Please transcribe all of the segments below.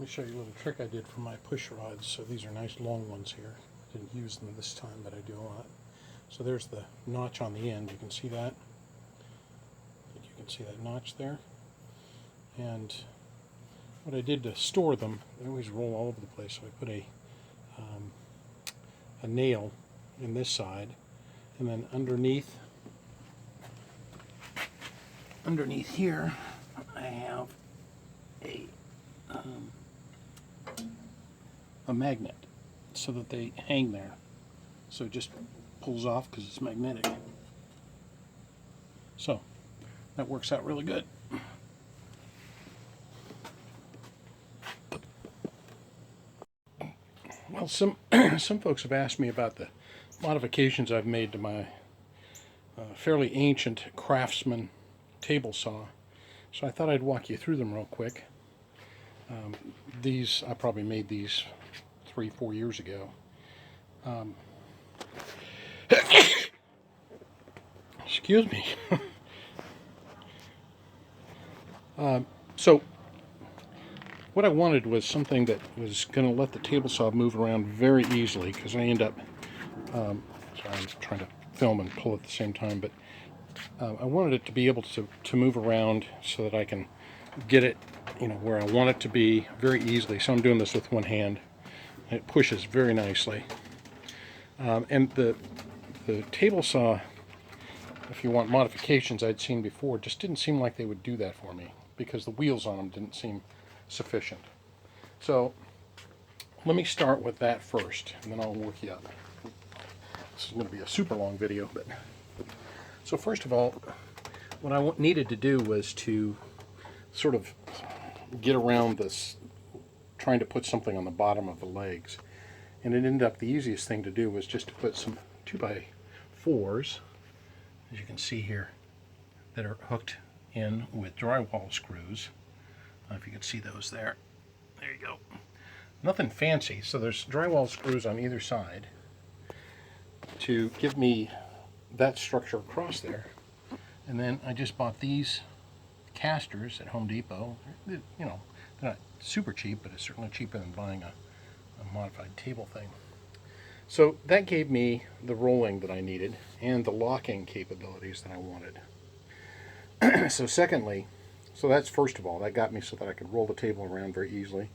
Let me show you a little trick I did for my push rods. So these are nice long ones here. I didn't use them this time, but I do a lot. So there's the notch on the end. You can see that. You can see that notch there. And what I did to store them, they always roll all over the place. So I put a nail in this side, and then underneath here, I have a magnet so that they hang there. So it just pulls off because it's magnetic. So that works out really good. Well, some folks have asked me about the modifications I've made to my fairly ancient Craftsman table saw. So I thought I'd walk you through them real quick. I probably made these 3-4 years ago. Excuse me. So what I wanted was something that was going to let the table saw move around very easily, because I end up, sorry, I'm trying to film and pull at the same time, but I wanted it to be able to move around so that I can get it, where I want it to be very easily. So I'm doing this with one hand. It pushes very nicely. And the table saw, if you want modifications I'd seen before, just didn't seem like they would do that for me, because the wheels on them didn't seem sufficient. So let me start with that first, and then I'll work you up. This is going to be a super long video, but so first of all, what I needed to do was to sort of get around this, trying to put something on the bottom of the legs, and it ended up the easiest thing to do was just to put some 2x4s, as you can see here, that are hooked in with drywall screws. I don't know if you can see those there. There you go. Nothing fancy. So there's drywall screws on either side to give me that structure across there. And then I just bought these casters at Home Depot. They're not super cheap, but it's certainly cheaper than buying a modified table thing. So that gave me the rolling that I needed and the locking capabilities that I wanted. So secondly, so that's first of all, that got me so that I could roll the table around very easily.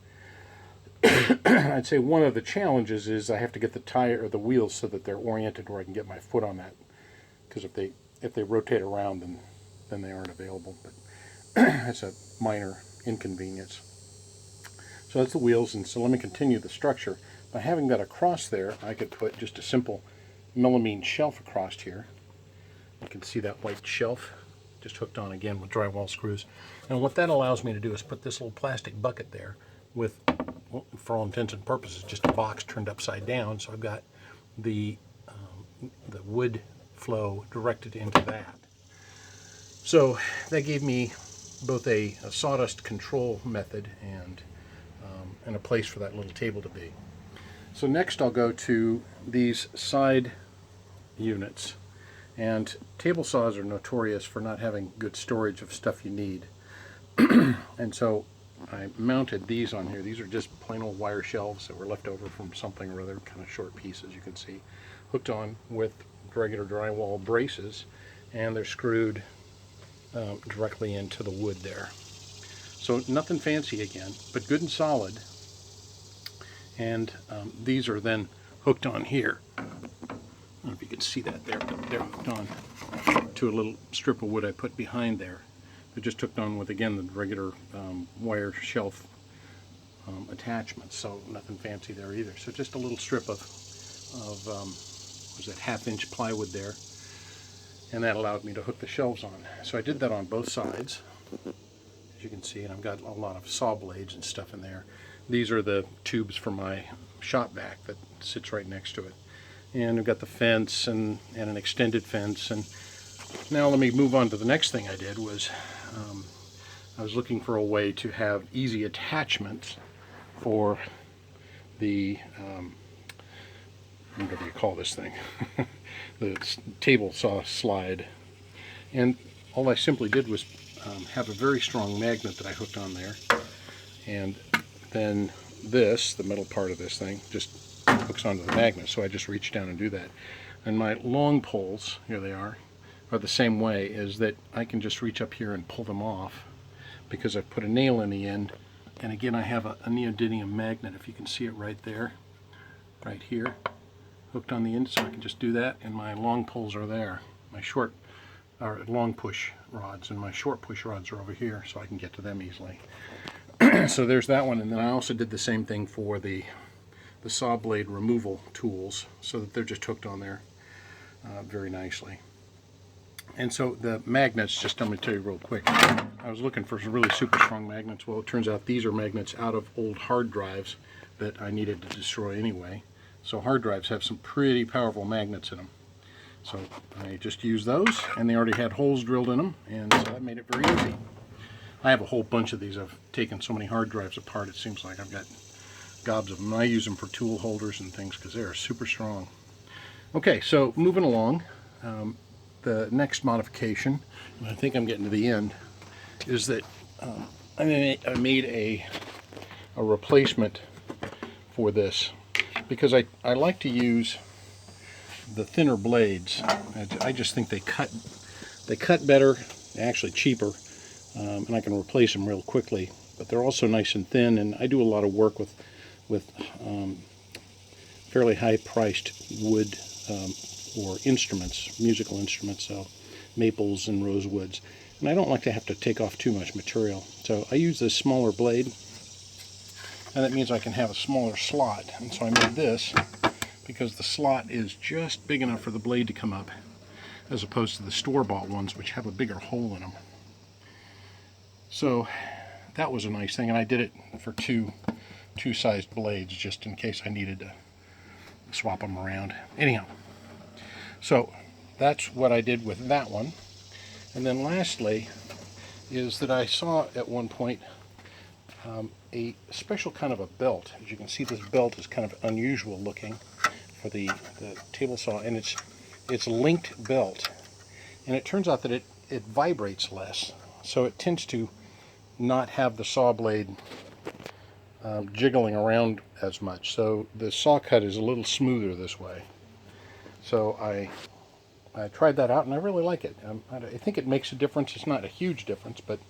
I'd say one of the challenges is I have to get the tire or the wheels so that they're oriented where I can get my foot on that, because if they rotate around, then they aren't available. But it's a minor inconvenience. So that's the wheels, and so let me continue the structure. By having that across there, I could put just a simple melamine shelf across here. You can see that white shelf just hooked on again with drywall screws. And what that allows me to do is put this little plastic bucket there with, well, for all intents and purposes, just a box turned upside down. So I've got the wood flow directed into that. So that gave me both a sawdust control method and a place for that little table to be. So next I'll go to these side units. And table saws are notorious for not having good storage of stuff you need. And so I mounted these on here. These are just plain old wire shelves that were left over from something or other, kind of short pieces, you can see, hooked on with regular drywall braces, and they're screwed directly into the wood there. So nothing fancy again, but good and solid. And these are then hooked on here. I don't know if you can see that there, but they're hooked on to a little strip of wood I put behind there. They're just hooked on with, again, the regular wire shelf attachments, so nothing fancy there either. So just a little strip of was that 1/2-inch plywood there, and that allowed me to hook the shelves on. So I did that on both sides, as you can see, and I've got a lot of saw blades and stuff in there. These are the tubes for my shop vac that sits right next to it. And we've got the fence and an extended fence. And now let me move on to the next thing I did was I was looking for a way to have easy attachments for the whatever you call this thing, the table saw slide. And all I simply did was have a very strong magnet that I hooked on there, and then this, the metal part of this thing, just hooks onto the magnet. So I just reach down and do that. And my long poles, here they are the same way, is that I can just reach up here and pull them off because I've put a nail in the end. And again, I have a neodymium magnet, if you can see it right there, right here, hooked on the end, so I can just do that, and my long poles are there. My short, or long push rods, and my short push rods are over here, so I can get to them easily. So there's that one, and then I also did the same thing for the saw blade removal tools, so that they're just hooked on there very nicely. And so the magnets, just let me tell you real quick, I was looking for some really super strong magnets. Well, it turns out these are magnets out of old hard drives that I needed to destroy anyway. So hard drives have some pretty powerful magnets in them. So I just used those, and they already had holes drilled in them, and so that made it very easy. I have a whole bunch of these. I've taken so many hard drives apart, it seems like I've got gobs of them. I use them for tool holders and things because they are super strong. Okay, so moving along, the next modification, and I think I'm getting to the end, is that I made a replacement for this because I like to use the thinner blades. I just think they cut better, they're actually cheaper, and I can replace them real quickly. But they're also nice and thin, and I do a lot of work with fairly high-priced wood or instruments, musical instruments, so maples and rosewoods. And I don't like to have to take off too much material. So I use this smaller blade, and that means I can have a smaller slot. And so I made this because the slot is just big enough for the blade to come up, as opposed to the store-bought ones, which have a bigger hole in them. So that was a nice thing, and I did it for two-sized blades just in case I needed to swap them around. Anyhow, so that's what I did with that one. And then lastly is that I saw at one point a special kind of a belt. As you can see, this belt is kind of unusual looking for the table saw, and it's linked belt. And it turns out that it vibrates less, so it tends to not have the saw blade jiggling around as much. So the saw cut is a little smoother this way. So I tried that out, and I really like it. I think it makes a difference. It's not a huge difference, but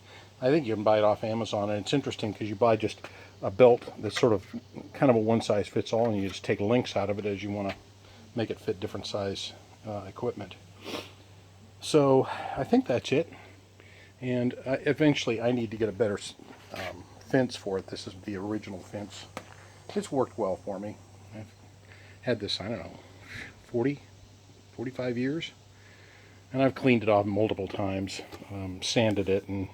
I think you can buy it off Amazon, and it's interesting because you buy just a belt that's sort of kind of a one-size-fits-all, and you just take links out of it as you want to make it fit different size equipment. So I think that's it, and eventually I need to get a better fence for it. This is the original fence. It's worked well for me. I've had this, I don't know, 45 years, and I've cleaned it off multiple times, sanded it and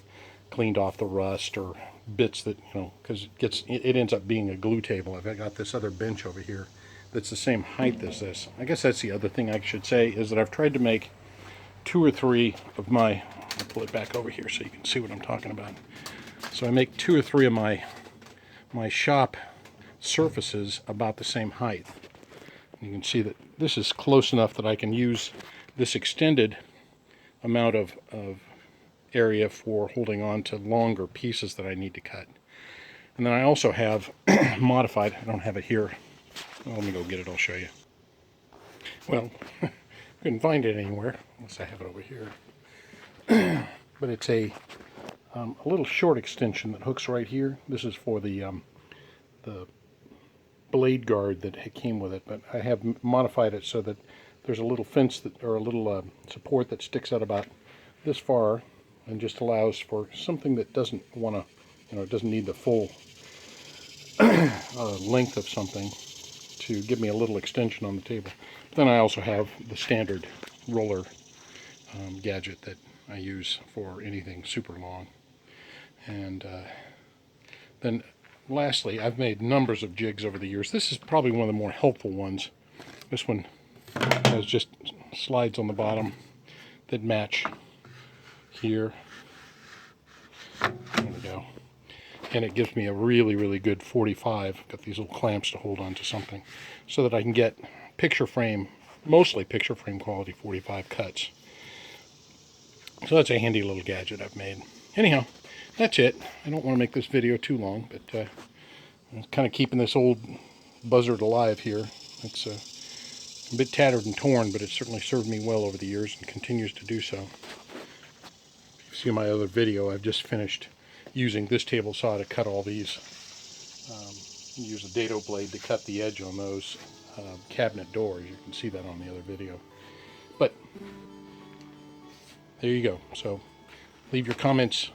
cleaned off the rust or bits that, because it ends up being a glue table. I've got this other bench over here that's the same height as this. I guess that's the other thing I should say, is that I've tried to make 2 or 3 of my, I'll pull it back over here so you can see what I'm talking about. So I make 2 or 3 of my shop surfaces about the same height. You can see that this is close enough that I can use this extended amount of area for holding on to longer pieces that I need to cut. And then I also have modified, I don't have it here. Well, let me go get it, I'll show you. Well, I couldn't find it anywhere, unless I have it over here. But it's a little short extension that hooks right here. This is for the blade guard that came with it, but I have modified it so that there's a little fence or a little support that sticks out about this far, and just allows for something that doesn't want to, it doesn't need the full length of something to give me a little extension on the table. But then I also have the standard roller gadget that I use for anything super long. And then lastly, I've made numbers of jigs over the years. This is probably one of the more helpful ones. This one has just slides on the bottom that match here. There we go. And it gives me a really, really good 45. Got these little clamps to hold on to something so that I can get picture frame, mostly picture frame quality 45 cuts. So that's a handy little gadget I've made. Anyhow, that's it. I don't want to make this video too long, but I'm kind of keeping this old buzzard alive here. It's a bit tattered and torn, but it's certainly served me well over the years and continues to do so. If you see my other video, I've just finished using this table saw to cut all these. Use a dado blade to cut the edge on those cabinet doors. You can see that on the other video. But there you go. So leave your comments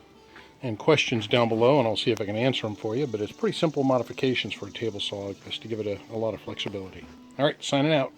and questions down below, and I'll see if I can answer them for you. But it's pretty simple modifications for a table saw, just to give it a lot of flexibility. All right, signing out.